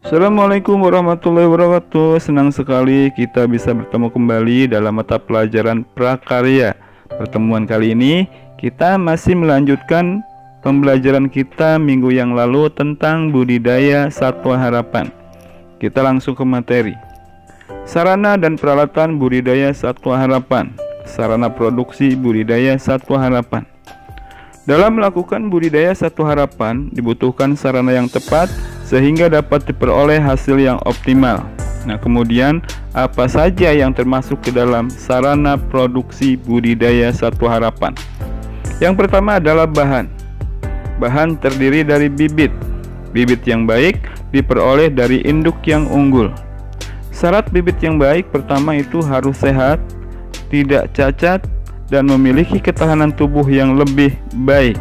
Assalamualaikum warahmatullahi wabarakatuh. Senang sekali kita bisa bertemu kembali dalam mata pelajaran prakarya. Pertemuan kali ini kita masih melanjutkan pembelajaran kita minggu yang lalu tentang budidaya satwa harapan. Kita langsung ke materi. Sarana dan peralatan budidaya satwa harapan. Sarana produksi budidaya satwa harapan. Dalam melakukan budidaya satwa harapan dibutuhkan sarana yang tepat sehingga dapat diperoleh hasil yang optimal. Nah, kemudian apa saja yang termasuk ke dalam sarana produksi budidaya satwa harapan? Yang pertama adalah bahan. Bahan terdiri dari bibit. Bibit yang baik diperoleh dari induk yang unggul. Syarat bibit yang baik pertama itu harus sehat, tidak cacat, dan memiliki ketahanan tubuh yang lebih baik.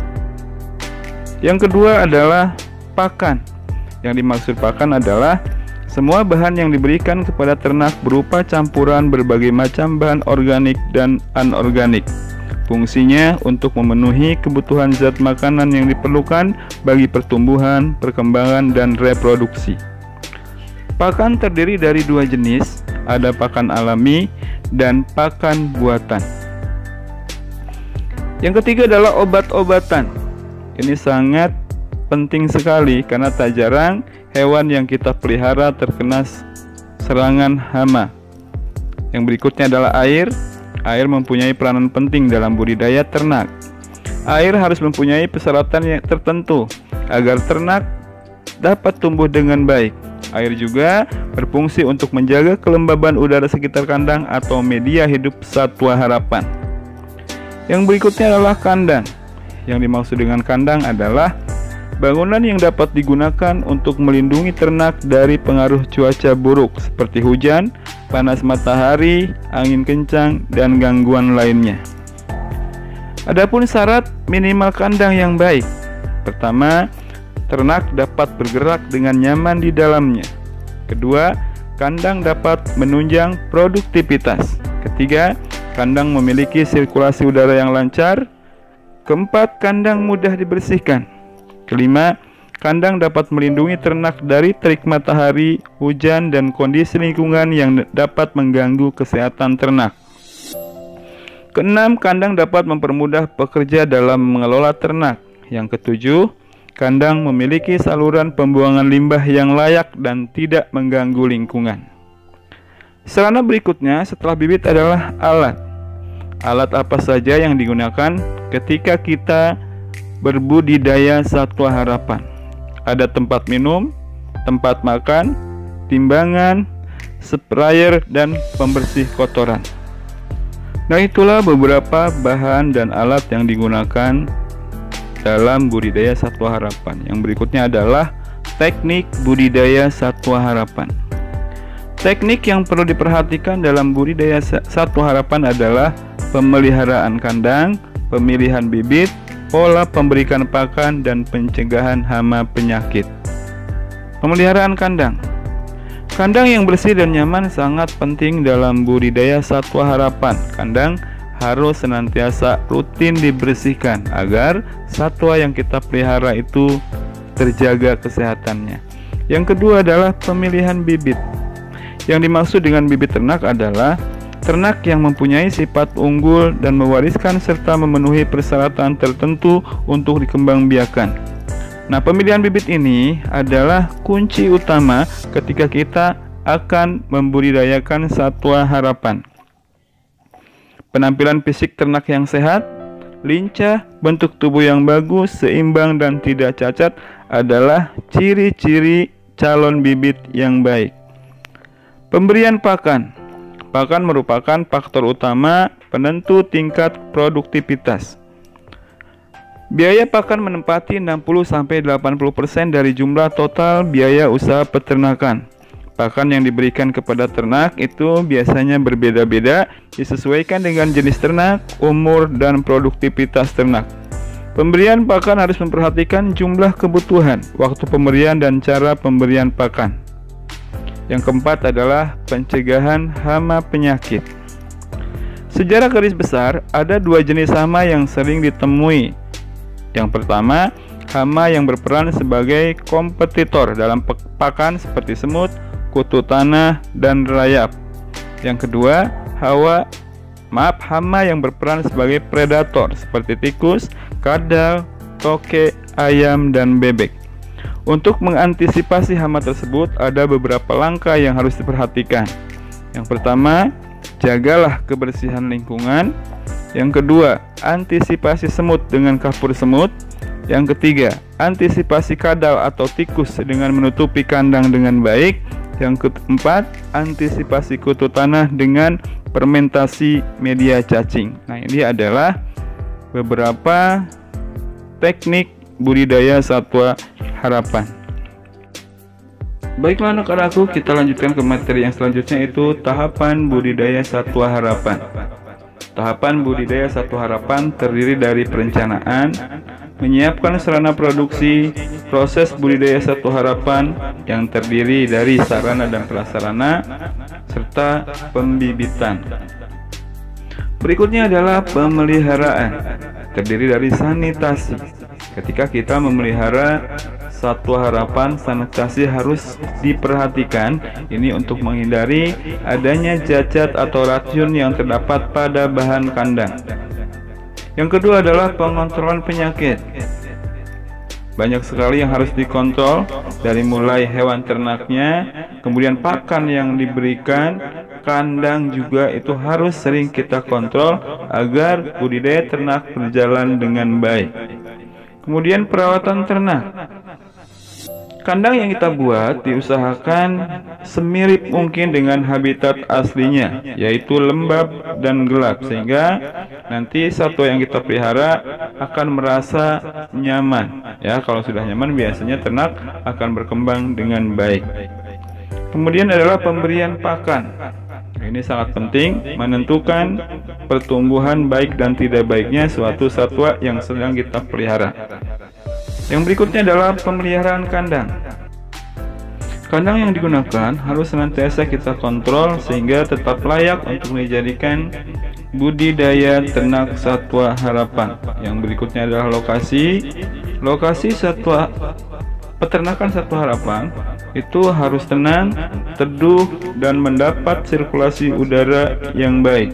Yang kedua adalah pakan. Yang dimaksud pakan adalah semua bahan yang diberikan kepada ternak berupa campuran berbagai macam bahan organik dan anorganik. Fungsinya untuk memenuhi kebutuhan zat makanan yang diperlukan bagi pertumbuhan, perkembangan, dan reproduksi. Pakan terdiri dari dua jenis, ada pakan alami dan pakan buatan. Yang ketiga adalah obat-obatan. Ini sangat penting sekali karena tak jarang hewan yang kita pelihara terkena serangan hama. Yang berikutnya adalah air. Air mempunyai peranan penting dalam budidaya ternak. Air harus mempunyai persyaratan yang tertentu agar ternak dapat tumbuh dengan baik. Air juga berfungsi untuk menjaga kelembaban udara sekitar kandang atau media hidup satwa harapan. Yang berikutnya adalah kandang. Yang dimaksud dengan kandang adalah bangunan yang dapat digunakan untuk melindungi ternak dari pengaruh cuaca buruk seperti hujan, panas matahari, angin kencang, dan gangguan lainnya. Adapun syarat minimal kandang yang baik. Pertama, ternak dapat bergerak dengan nyaman di dalamnya. Kedua, kandang dapat menunjang produktivitas. Ketiga, kandang memiliki sirkulasi udara yang lancar. Keempat, kandang mudah dibersihkan. Kelima, kandang dapat melindungi ternak dari terik matahari, hujan, dan kondisi lingkungan yang dapat mengganggu kesehatan ternak. Keenam, kandang dapat mempermudah pekerja dalam mengelola ternak. Yang ketujuh, kandang memiliki saluran pembuangan limbah yang layak dan tidak mengganggu lingkungan. Sarana berikutnya setelah bibit adalah alat. Alat apa saja yang digunakan ketika kita berbudidaya satwa harapan? Ada tempat minum, tempat makan, timbangan, sprayer, dan pembersih kotoran. Nah, itulah beberapa bahan dan alat yang digunakan dalam budidaya satwa harapan. Yang berikutnya adalah teknik budidaya satwa harapan. Teknik yang perlu diperhatikan dalam budidaya satwa harapan adalah pemeliharaan kandang, pemilihan bibit, pola pemberikan pakan, dan pencegahan hama penyakit. Pemeliharaan kandang. Kandang yang bersih dan nyaman sangat penting dalam budidaya satwa harapan. Kandang harus senantiasa rutin dibersihkan agar satwa yang kita pelihara itu terjaga kesehatannya. Yang kedua adalah pemilihan bibit. Yang dimaksud dengan bibit ternak adalah ternak yang mempunyai sifat unggul dan mewariskan serta memenuhi persyaratan tertentu untuk dikembangbiakan. Nah, pemilihan bibit ini adalah kunci utama ketika kita akan membudidayakan satwa harapan. Penampilan fisik ternak yang sehat, lincah, bentuk tubuh yang bagus, seimbang, dan tidak cacat adalah ciri-ciri calon bibit yang baik. Pemberian pakan. Pakan merupakan faktor utama penentu tingkat produktivitas. Biaya pakan menempati 60-80% dari jumlah total biaya usaha peternakan. Pakan yang diberikan kepada ternak itu biasanya berbeda-beda, disesuaikan dengan jenis ternak, umur, dan produktivitas ternak. Pemberian pakan harus memperhatikan jumlah kebutuhan, waktu pemberian, dan cara pemberian pakan. Yang keempat adalah pencegahan hama penyakit. Secara garis besar, ada dua jenis hama yang sering ditemui. Yang pertama, hama yang berperan sebagai kompetitor dalam pakan seperti semut, kutu tanah, dan rayap. Yang kedua, hama yang berperan sebagai predator seperti tikus, kadal, toke, ayam, dan bebek. Untuk mengantisipasi hama tersebut, ada beberapa langkah yang harus diperhatikan. Yang pertama, jagalah kebersihan lingkungan. Yang kedua, antisipasi semut dengan kapur semut. Yang ketiga, antisipasi kadal atau tikus dengan menutupi kandang dengan baik. Yang keempat, antisipasi kutu tanah dengan fermentasi media cacing. Nah, ini adalah beberapa teknik budidaya satwa harapan. Baiklah anak-anakku, kita lanjutkan ke materi yang selanjutnya, itu tahapan budidaya satwa harapan. Tahapan budidaya satwa harapan terdiri dari perencanaan, menyiapkan sarana produksi, proses budidaya satwa harapan yang terdiri dari sarana dan prasarana, serta pembibitan. Berikutnya adalah pemeliharaan, terdiri dari sanitasi. Ketika kita memelihara satwa harapan, sanitasi harus diperhatikan. Ini untuk menghindari adanya cacat atau racun yang terdapat pada bahan kandang. Yang kedua adalah pengontrolan penyakit. Banyak sekali yang harus dikontrol, dari mulai hewan ternaknya, kemudian pakan yang diberikan, kandang juga itu harus sering kita kontrol agar budidaya ternak berjalan dengan baik. Kemudian perawatan ternak. Kandang yang kita buat diusahakan semirip mungkin dengan habitat aslinya, yaitu lembab dan gelap, sehingga nanti satwa yang kita pelihara akan merasa nyaman. Ya, kalau sudah nyaman biasanya ternak akan berkembang dengan baik. Kemudian adalah pemberian pakan. Ini sangat penting menentukan pertumbuhan baik dan tidak baiknya suatu satwa yang sedang kita pelihara. Yang berikutnya adalah pemeliharaan kandang. Kandang yang digunakan harus senantiasa kita kontrol sehingga tetap layak untuk dijadikan budidaya ternak satwa harapan. Yang berikutnya adalah lokasi. Lokasi satwa peternakan satwa harapan itu harus tenang, teduh, dan mendapat sirkulasi udara yang baik.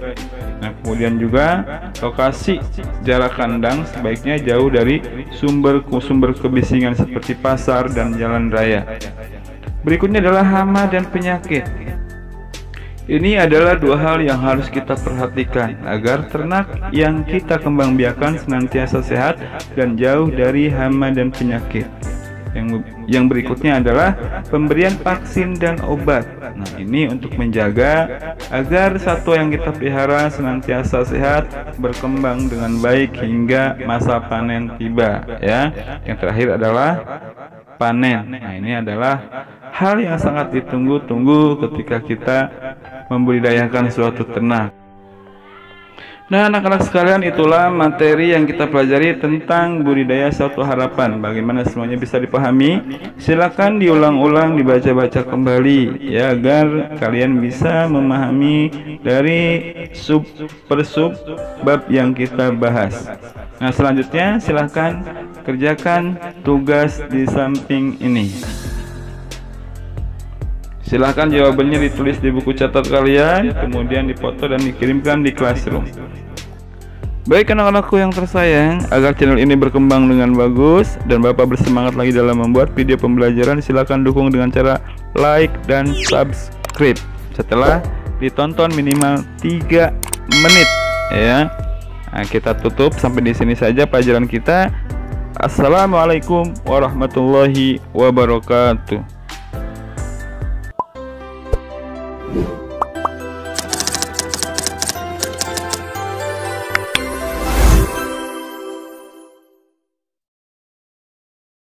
Nah, kemudian juga lokasi jarak kandang sebaiknya jauh dari sumber kebisingan seperti pasar dan jalan raya. Berikutnya adalah hama dan penyakit. Ini adalah dua hal yang harus kita perhatikan agar ternak yang kita kembangbiakan senantiasa sehat dan jauh dari hama dan penyakit. Yang berikutnya adalah pemberian vaksin dan obat. Nah, ini untuk menjaga agar satwa yang kita pelihara senantiasa sehat, berkembang dengan baik hingga masa panen tiba, ya. Yang terakhir adalah panen. Nah, ini adalah hal yang sangat ditunggu-tunggu ketika kita membudidayakan suatu ternak. Nah, anak-anak sekalian, itulah materi yang kita pelajari tentang budidaya satwa harapan. Bagaimana semuanya bisa dipahami? Silakan diulang-ulang, dibaca-baca kembali ya, agar kalian bisa memahami dari sub per sub bab yang kita bahas. Nah, selanjutnya silakan kerjakan tugas di samping ini. Silahkan jawabannya ditulis di buku catat kalian, kemudian dipoto dan dikirimkan di classroom. Baik anak-anakku yang tersayang, agar channel ini berkembang dengan bagus dan Bapak bersemangat lagi dalam membuat video pembelajaran, silahkan dukung dengan cara like dan subscribe setelah ditonton minimal 3 menit ya. Nah, kita tutup sampai di sini saja pelajaran kita. Assalamualaikum warahmatullahi wabarakatuh.